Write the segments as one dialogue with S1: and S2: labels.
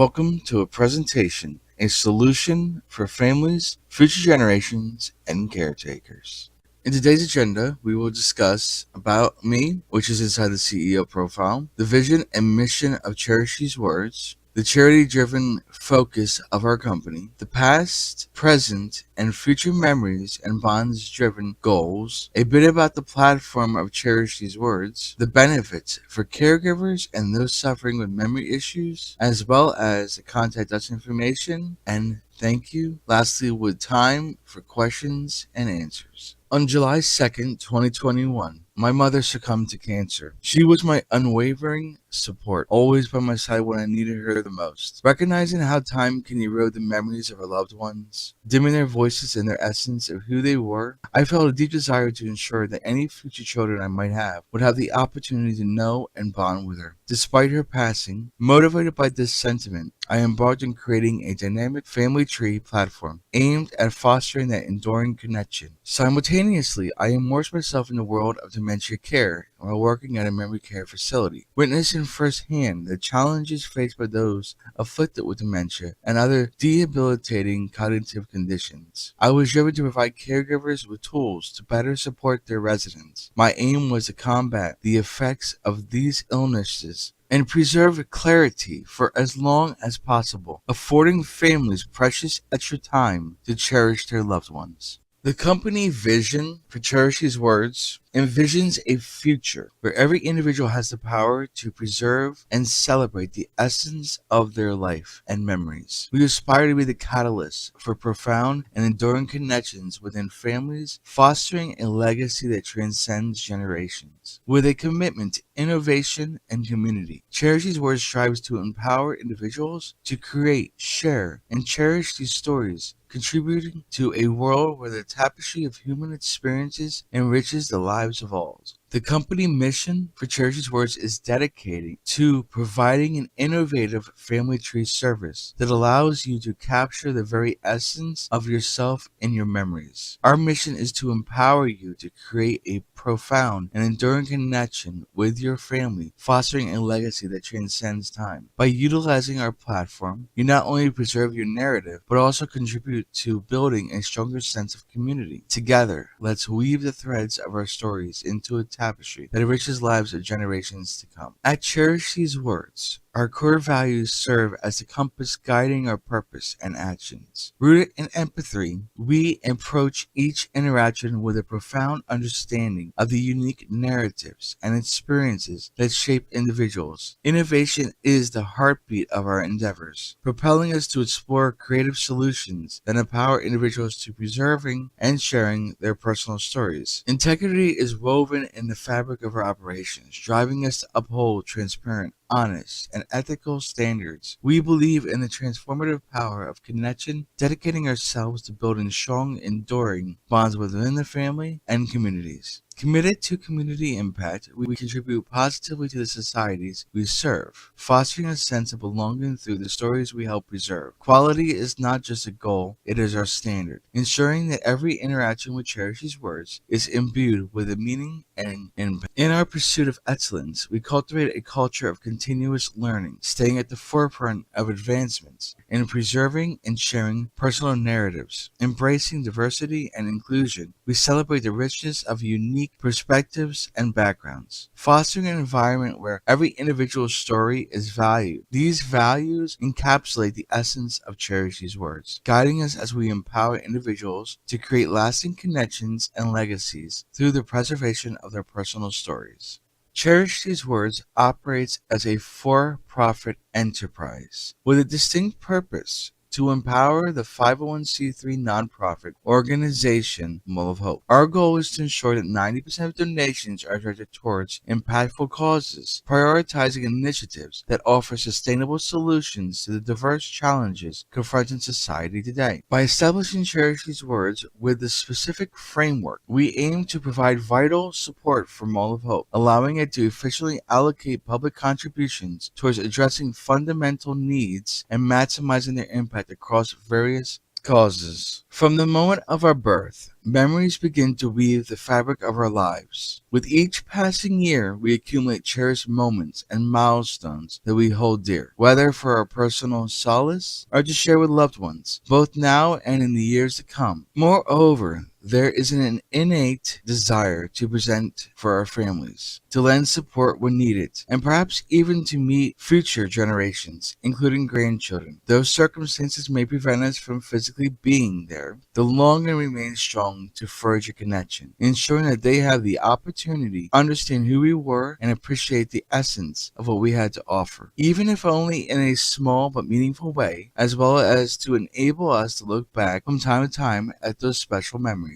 S1: Welcome to a presentation, a solution for families, future generations, and caretakers. In today's agenda, we will discuss about me, which is inside the CEO profile, the vision and mission of Cherish These Words, the charity-driven focus of our company, the past, present, and future memories and bonds-driven goals, a bit about the platform of Cherish These Words, the benefits for caregivers and those suffering with memory issues, as well as the contact us information, and thank you. Lastly, with time for questions and answers. On July 2nd, 2021, my mother succumbed to cancer. She was my unwavering support, always by my side when I needed her the most. Recognizing how time can erode the memories of our loved ones, dimming their voices and their essence of who they were, I felt a deep desire to ensure that any future children I might have would have the opportunity to know and bond with her. Despite her passing, motivated by this sentiment, I embarked on creating a dynamic family tree platform aimed at fostering that enduring connection. Simultaneously, I immersed myself in the world of dementia care while working at a memory care facility, witnessing firsthand the challenges faced by those afflicted with dementia and other debilitating cognitive conditions. I was driven to provide caregivers with tools to better support their residents. My aim was to combat the effects of these illnesses and preserve clarity for as long as possible, affording families precious extra time to cherish their loved ones. The company vision for Cherish These Words envisions a future where every individual has the power to preserve and celebrate the essence of their life and memories. We aspire to be the catalyst for profound and enduring connections within families, fostering a legacy that transcends generations. With a commitment to innovation and community, Cherish These Words strives to empower individuals to create, share, and cherish these stories, contributing to a world where the tapestry of human experiences enriches the lives of all. The company mission for Cherish These Words is dedicated to providing an innovative family tree service that allows you to capture the very essence of yourself in your memories. Our mission is to empower you to create a profound and enduring connection with your family, fostering a legacy that transcends time. By utilizing our platform, you not only preserve your narrative, but also contribute to building a stronger sense of community. Together, let's weave the threads of our stories into a tapestry that enriches lives of generations to come. At Cherish These Words, our core values serve as the compass guiding our purpose and actions. Rooted in empathy, we approach each interaction with a profound understanding of the unique narratives and experiences that shape individuals. Innovation is the heartbeat of our endeavors, propelling us to explore creative solutions that empower individuals to preserving and sharing their personal stories. Integrity is woven in the fabric of our operations, driving us to uphold transparent, honest, and ethical standards. We believe in the transformative power of connection, dedicating ourselves to building strong, enduring bonds within the family and communities. Committed to community impact, we contribute positively to the societies we serve, fostering a sense of belonging through the stories we help preserve. Quality is not just a goal, it is our standard, ensuring that every interaction with Cherish These Words is imbued with a meaning and impact. In our pursuit of excellence, we cultivate a culture of continuous learning, staying at the forefront of advancements in preserving and sharing personal narratives. Embracing diversity and inclusion, we celebrate the richness of unique perspectives and backgrounds, fostering an environment where every individual's story is valued. These values encapsulate the essence of Cherish These Words, guiding us as we empower individuals to create lasting connections and legacies through the preservation of their personal stories. Cherish These Words operates as a for-profit enterprise with a distinct purpose to empower the 501c3 nonprofit organization Mull of Hope. Our goal is to ensure that 90% of donations are directed towards impactful causes, prioritizing initiatives that offer sustainable solutions to the diverse challenges confronting society today. By establishing Cherish These Words with the specific framework, we aim to provide vital support for Mull of Hope, allowing it to efficiently allocate public contributions towards addressing fundamental needs and maximizing their impact across various causes. From the moment of our birth, memories begin to weave the fabric of our lives. With each passing year, we accumulate cherished moments and milestones that we hold dear, whether for our personal solace or to share with loved ones, both now and in the years to come. Moreover, there is an innate desire to present for our families, to lend support when needed, and perhaps even to meet future generations, including grandchildren. Though circumstances may prevent us from physically being there, the longing remains strong to forge a connection, ensuring that they have the opportunity to understand who we were and appreciate the essence of what we had to offer, even if only in a small but meaningful way, as well as to enable us to look back from time to time at those special memories.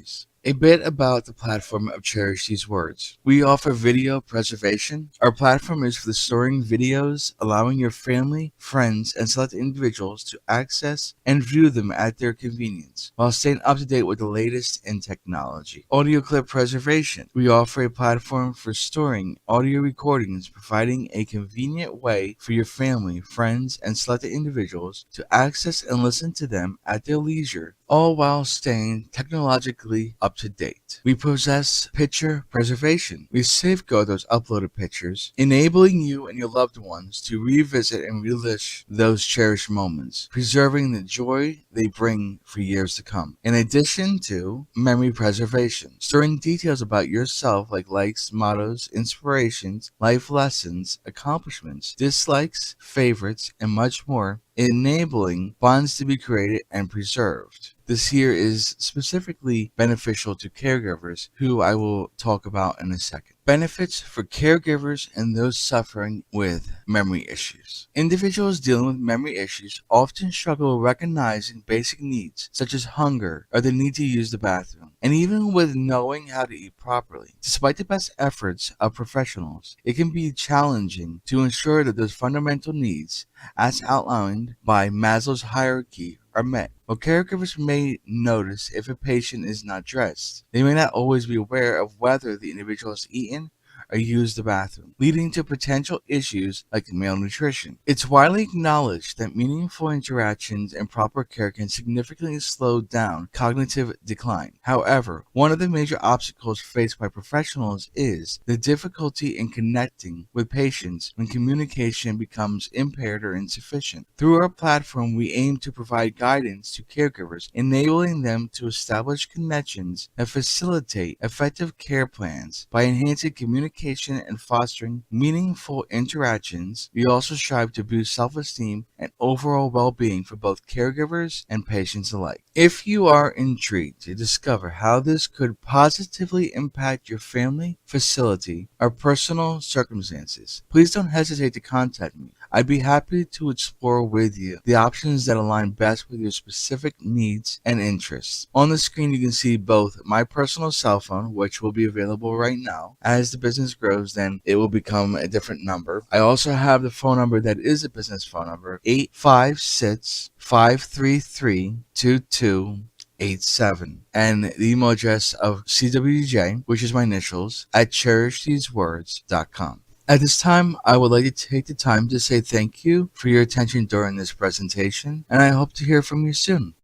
S1: A bit about the platform of Cherish These Words. We offer video preservation. Our platform is for storing videos, allowing your family, friends, and select individuals to access and view them at their convenience, while staying up to date with the latest in technology. Audio clip preservation. We offer a platform for storing audio recordings, providing a convenient way for your family, friends, and selected individuals to access and listen to them at their leisure, all while staying technologically up to date. We possess picture preservation. We safeguard those uploaded pictures, enabling you and your loved ones to revisit and relish those cherished moments, preserving the joy they bring for years to come. In addition to memory preservation, storing details about yourself like likes, mottos, inspirations, life lessons, accomplishments, dislikes, favorites, and much more, enabling bonds to be created and preserved. This here is specifically beneficial to caregivers, who I will talk about in a second. Benefits for caregivers and those suffering with memory issues. Individuals dealing with memory issues often struggle recognizing basic needs such as hunger or the need to use the bathroom, and even with knowing how to eat properly. Despite the best efforts of professionals, it can be challenging to ensure that those fundamental needs, as outlined by Maslow's hierarchy, are met. While caregivers may notice if a patient is not dressed, they may not always be aware of whether the individual has eaten or used the bathroom, leading to potential issues like malnutrition. It's widely acknowledged that meaningful interactions and proper care can significantly slow down cognitive decline. However, one of the major obstacles faced by professionals is the difficulty in connecting with patients when communication becomes impaired or insufficient. Through our platform, we aim to provide guidance to caregivers, enabling them to establish connections that facilitate effective care plans. By enhancing communication and fostering meaningful interactions, we also strive to boost self-esteem and overall well-being for both caregivers and patients alike. If you are intrigued to discover how this could positively impact your family, facility, or personal circumstances, please don't hesitate to contact me. I'd be happy to explore with you the options that align best with your specific needs and interests. On the screen, you can see both my personal cell phone, which will be available right now. As the business grows, then it will become a different number. I also have the phone number that is a business phone number, 856-533-2287, and the email address of CWJ, which is my initials, at cherishthesewords.com. At this time, I would like to take the time to say thank you for your attention during this presentation, and I hope to hear from you soon.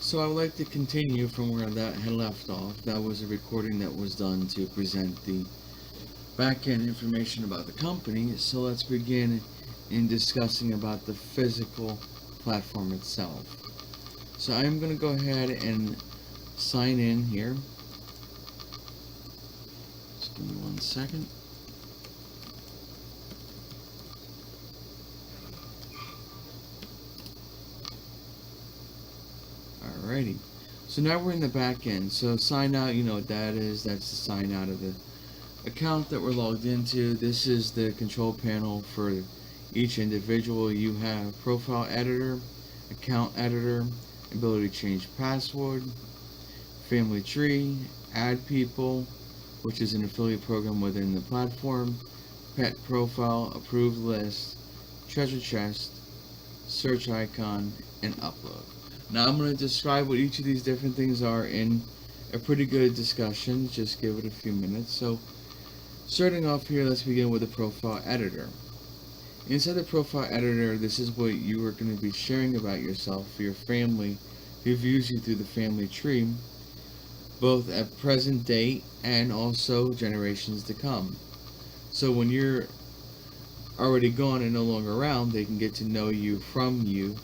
S1: So I would like to continue from where that had left off. That was a recording that was done to present the back-end information about the company. So let's begin in discussing about the physical platform itself. So I'm going to go ahead and sign in here. Just give me 1 second. Alrighty. So now we're in the back end. So sign out, you know what that is. That's the sign out of the account that we're logged into. This is the control panel for each individual. You have profile editor, account editor, ability to change password, family tree, add people, which is an affiliate program within the platform, pet profile, approved list, treasure chest, search icon, and upload. Now I'm going to describe what each of these different things are in a pretty good discussion. Just give it a few minutes. So starting off here, let's begin with the profile editor. Inside the profile editor, this is what you are going to be sharing about yourself for your family who views you through the family tree, both at present date and also generations to come. So when you're already gone and no longer around, they can get to know you from you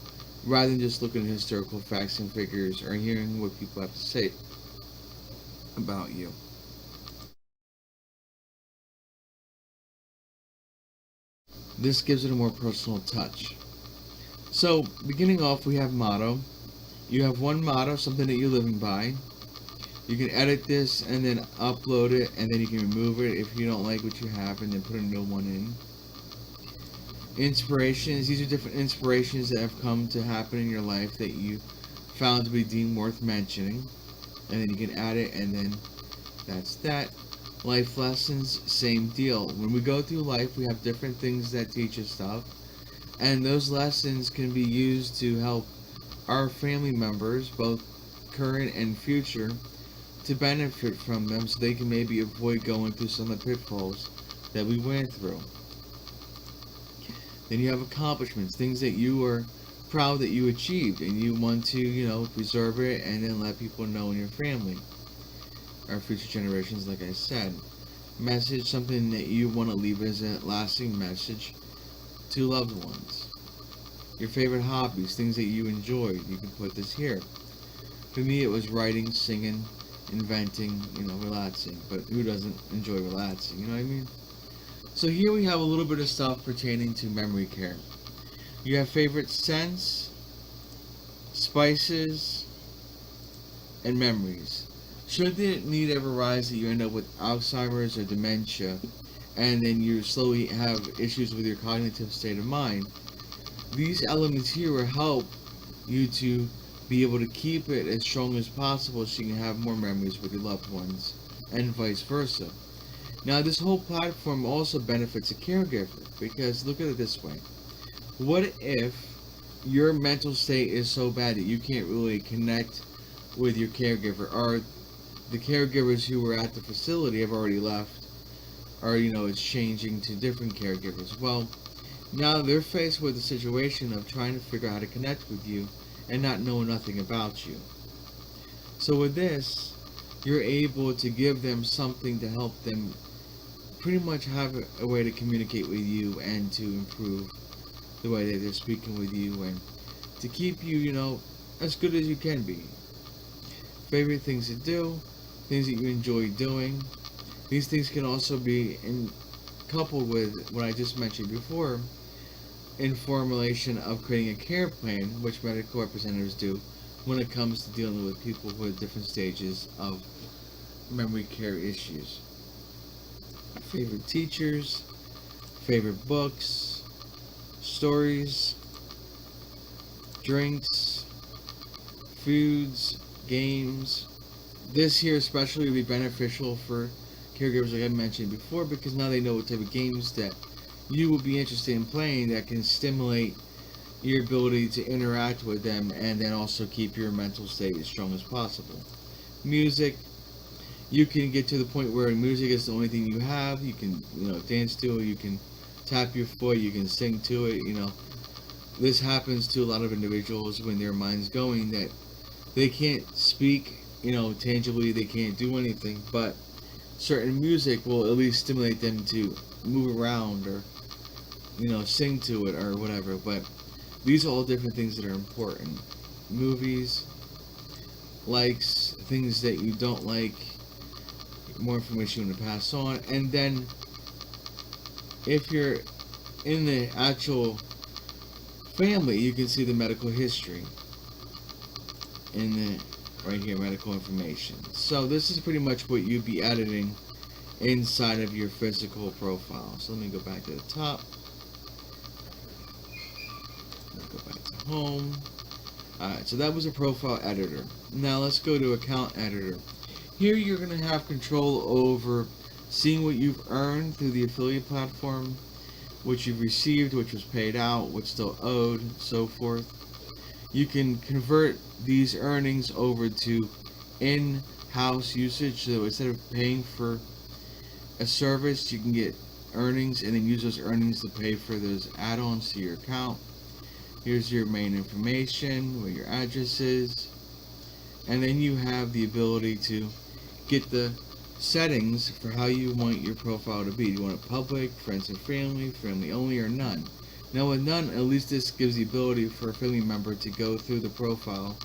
S1: rather than just looking at historical facts and figures or hearing what people have to say about you. This gives it a more personal touch. So, beginning off, we have motto. You have one motto, something that you're living by. You can edit this and then upload it, and then you can remove it if you don't like what you have, and then put a new one in. Inspirations. These are different inspirations that have come to happen in your life that you found to be deemed worth mentioning. And then you can add it, and then that's that. Life lessons, same deal. When we go through life, we have different things that teach us stuff. And those lessons can be used to help our family members, both current and future, to benefit from them so they can maybe avoid going through some of the pitfalls that we went through. Then you have accomplishments, things that you are proud that you achieved and you want to, preserve it and then let people know in your family, our future generations, like I said. Message, something that you want to leave as a lasting message to loved ones. Your favorite hobbies, things that you enjoyed, you can put this here. For me, it was writing, singing, inventing, relaxing. But who doesn't enjoy relaxing, you know what I mean? So here we have a little bit of stuff pertaining to memory care. You have favorite scents, spices, and memories. Should the need ever arise that you end up with Alzheimer's or dementia, and then you slowly have issues with your cognitive state of mind, these elements here will help you to be able to keep it as strong as possible so you can have more memories with your loved ones, and vice versa. Now, this whole platform also benefits a caregiver, because look at it this way. What if your mental state is so bad that you can't really connect with your caregiver, or the caregivers who were at the facility have already left, or it's changing to different caregivers? Well, now they're faced with the situation of trying to figure out how to connect with you and not know nothing about you. So with this, you're able to give them something to help them pretty much have a way to communicate with you and to improve the way that they're speaking with you and to keep you, as good as you can be. Favorite things to do, things that you enjoy doing. These things can also be coupled with what I just mentioned before, in formulation of creating a care plan, which medical representatives do when it comes to dealing with people who are at different stages of memory care issues. Favorite teachers, favorite books, stories, drinks, foods, games. This here especially would be beneficial for caregivers, like I mentioned before, because now they know what type of games that you will be interested in playing that can stimulate your ability to interact with them and then also keep your mental state as strong as possible. Music, you can get to the point where music is the only thing you have. You can, dance to it, you can tap your foot, you can sing to it, This happens to a lot of individuals when their mind's going that they can't speak, tangibly, they can't do anything, but certain music will at least stimulate them to move around or, sing to it or whatever. But these are all different things that are important. Movies, likes, things that you don't like, more information you want to pass on. And then if you're in the actual family, you can see the medical history in the right here, medical information. So this is pretty much what you'd be editing inside of your physical profile. So let me go back to the top. Go back to home. Alright, so that was a profile editor. Now let's go to account editor. Here you're going to have control over seeing what you've earned through the affiliate platform, what you've received, which was paid out, what's still owed, and so forth. You can convert these earnings over to in-house usage, so instead of paying for a service, you can get earnings and then use those earnings to pay for those add-ons to your account. Here's your main information, where your address is, and then you have the ability to get the settings for how you want your profile to be. Do you want it public, friends and family, family only, or none? Now with none, at least this gives the ability for a family member to go through the profile,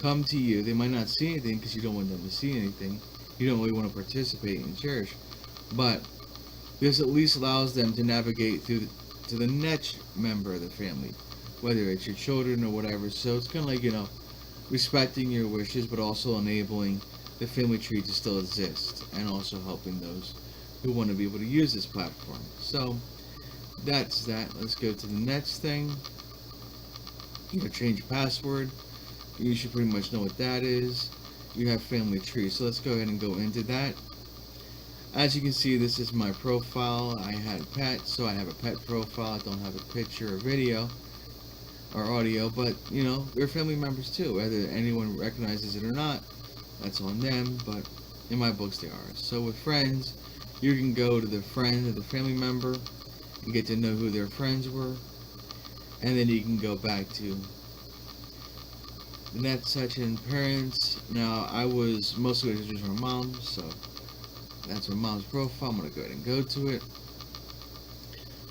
S1: come to you. They might not see anything because you don't want them to see anything. You don't really want to participate in Cherish, but this at least allows them to navigate through to the next member of the family, whether it's your children or whatever. So it's kind of like, respecting your wishes, but also enabling the family tree to still exist, and also helping those who want to be able to use this platform. So that's that. Let's go to the next thing. Change password. You should pretty much know what that is. You have family tree. So let's go ahead and go into that. As you can see, this is my profile. I had a pet, so I have a pet profile. I don't have a picture or video or audio, but they're family members too. Whether anyone recognizes it or not, that's on them, but in my books they are. So with friends, you can go to the friend of the family member and get to know who their friends were, and then you can go back to the next section, parents. Now I was mostly just my mom, so that's my mom's profile. I'm gonna go ahead and go to it.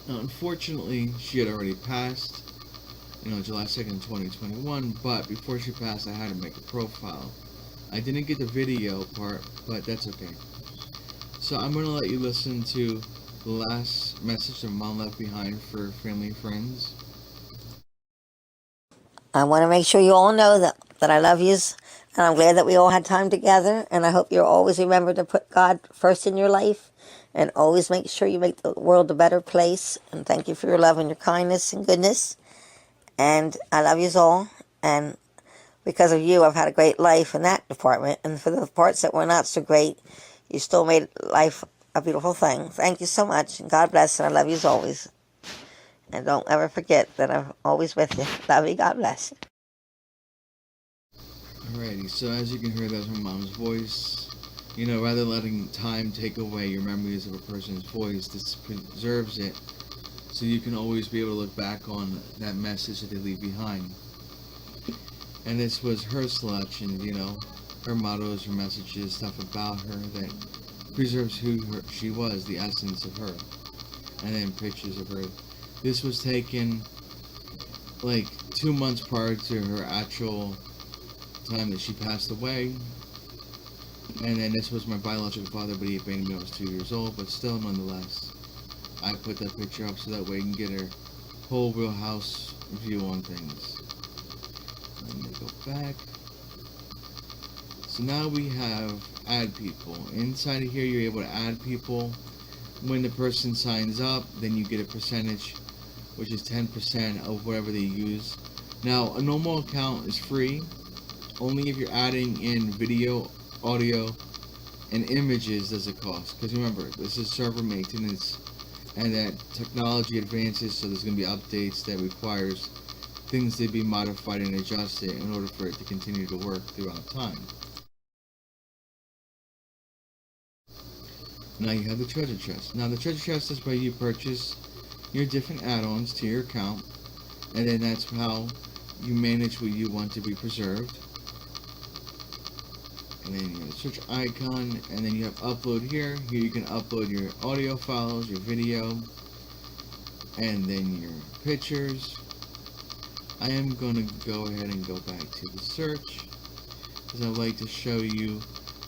S1: Now unfortunately she had already passed, July 2nd, 2021, but before she passed I had to make a profile. I didn't get the video part, but that's okay. So I'm going to let you listen to the last message that Mom left behind for family and friends.
S2: I want to make sure you all know that I love yous, and I'm glad that we all had time together, and I hope you'll always remember to put God first in your life, and always make sure you make the world a better place, and thank you for your love and your kindness and goodness, and I love yous all, and because of you, I've had a great life in that department, and for the parts that were not so great, you still made life a beautiful thing. Thank you so much, and God bless, and I love yous always. And don't ever forget that I'm always with you. Love you. God bless.
S1: Alrighty, so as you can hear, that's my mom's voice. Rather letting time take away your memories of a person's voice, this preserves it, so you can always be able to look back on that message that they leave behind. And this was her selection, her mottos, her messages, stuff about her that preserves who she was, the essence of her. And then pictures of her. This was taken like 2 months prior to her actual time that she passed away. And then this was my biological father, but he abandoned me when I was 2 years old, but still, nonetheless, I put that picture up so that way you can get her whole real house view on things. Let me go back. So now we have add people. Inside of here, you're able to add people. When the person signs up, then you get a percentage, which is 10% of whatever they use. Now, a normal account is free. Only if you're adding in video, audio, and images does it cost. Because remember, this is server maintenance, and that technology advances, so there's going to be updates that requires things to be modified and adjusted in order for it to continue to work throughout time. Now you have the treasure chest. Now the treasure chest is where you purchase your different add-ons to your account, and then that's how you manage what you want to be preserved. And then you have the search icon, and then you have upload here. Here you can upload your audio files, your video, and then your pictures. I am going to go ahead and go back to the search, because I'd like to show you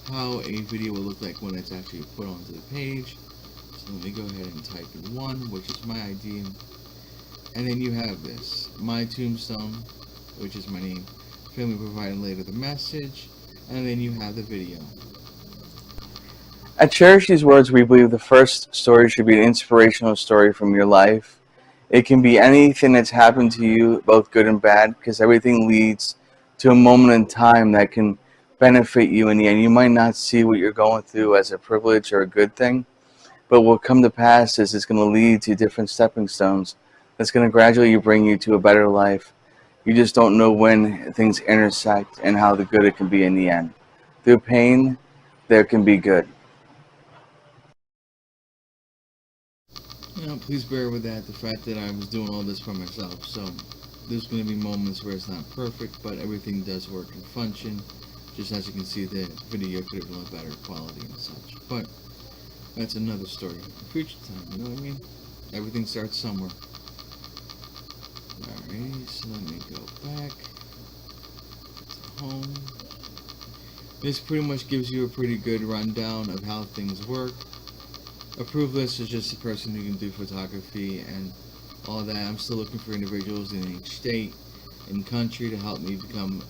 S1: how a video will look like when it's actually put onto the page. So let me go ahead and type in 1, which is my ID, and then you have this, my tombstone, which is my name, family provided later the message, and then you have the video.
S3: At Cherish These Words, we believe the first story should be an inspirational story from your life. It can be anything that's happened to you, both good and bad, because everything leads to a moment in time that can benefit you in the end. You might not see what you're going through as a privilege or a good thing, but what will come to pass is it's going to lead to different stepping stones that's going to gradually bring you to a better life. You just don't know when things intersect and how the good it can be in the end. Through pain, there can be good.
S1: Please bear with that. The fact that I was doing all this by myself, so there's going to be moments where it's not perfect, but everything does work and function. Just as you can see, the video could have been a better quality and such, but that's another story. Future time, you know what I mean? Everything starts somewhere. Alrighty, so let me go back to home. This pretty much gives you a pretty good rundown of how things work. Approved list is just a person who can do photography and all that. I'm still looking for individuals in each state and country to help me become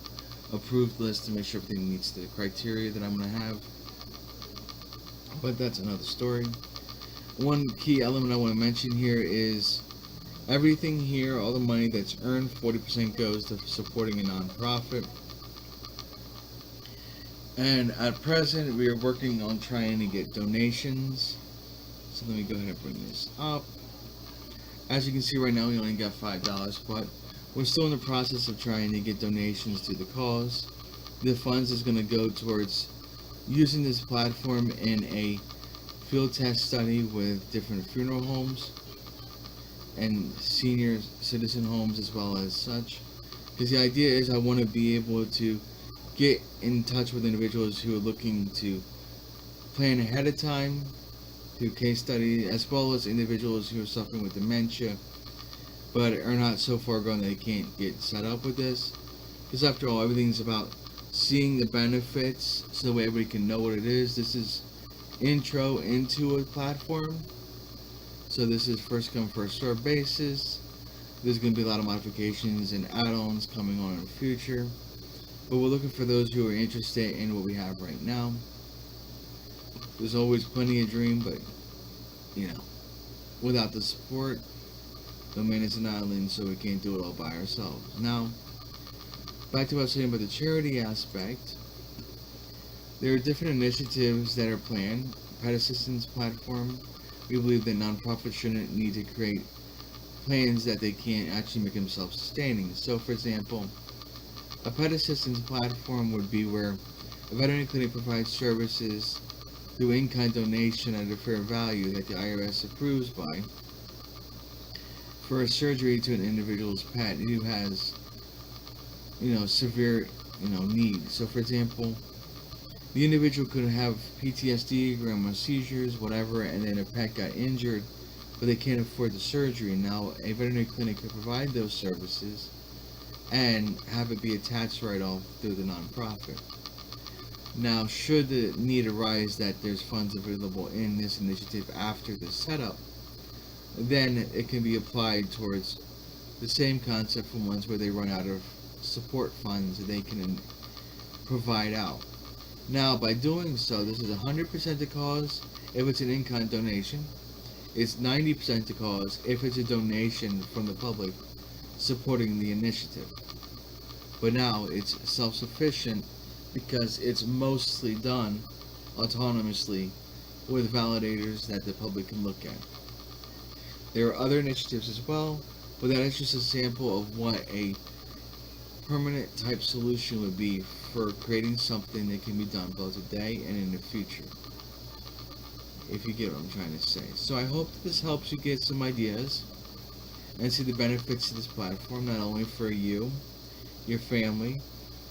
S1: approved list to make sure everything meets the criteria that I'm going to have. But that's another story. One key element I want to mention here is everything here, all the money that's earned, 40% goes to supporting a nonprofit. And at present, we are working on trying to get donations. So let me go ahead and bring this up. As you can see right now, we only got $5, but we're still in the process of trying to get donations to the cause. The funds is going to go towards using this platform in a field test study with different funeral homes and senior citizen homes as well as such. Because the idea is I want to be able to get in touch with individuals who are looking to plan ahead of time through case study, as well as individuals who are suffering with dementia but are not so far gone that they can't get set up with this. Because after all, everything's about seeing the benefits so that way everybody can know what it is. This is intro into a platform, so this is first come first serve basis. There's going to be a lot of modifications and add-ons coming on in the future, but we're looking for those who are interested in what we have right now. There's always plenty of dream, but you know, without the support, no man is an island, so we can't do it all by ourselves. Now, back to what I was saying about the charity aspect. There are different initiatives that are planned. Pet assistance platform. We believe that nonprofits shouldn't need to create plans that they can't actually make themselves sustaining. So, for example, a pet assistance platform would be where a veterinary clinic provides services through in-kind donation at a fair value that the IRS approves by for a surgery to an individual's pet who has, severe, need. So, for example, the individual could have PTSD, grandma seizures, whatever, and then a pet got injured, but they can't afford the surgery. Now, a veterinary clinic could provide those services and have it be a tax write-off through the nonprofit. Now, should the need arise that there's funds available in this initiative after the setup, then it can be applied towards the same concept from ones where they run out of support funds that they can provide out. Now, by doing so, this is 100% the cause if it's an in-kind donation. It's 90% the cause if it's a donation from the public supporting the initiative. But now it's self-sufficient because it's mostly done autonomously with validators that the public can look at. There are other initiatives as well, but that is just a sample of what a permanent type solution would be for creating something that can be done both today and in the future, if you get what I'm trying to say. So I hope that this helps you get some ideas and see the benefits of this platform, not only for you, your family,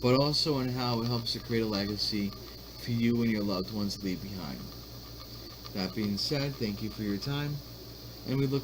S1: but also in how it helps to create a legacy for you and your loved ones leave behind. That being said, thank you for your time, and we look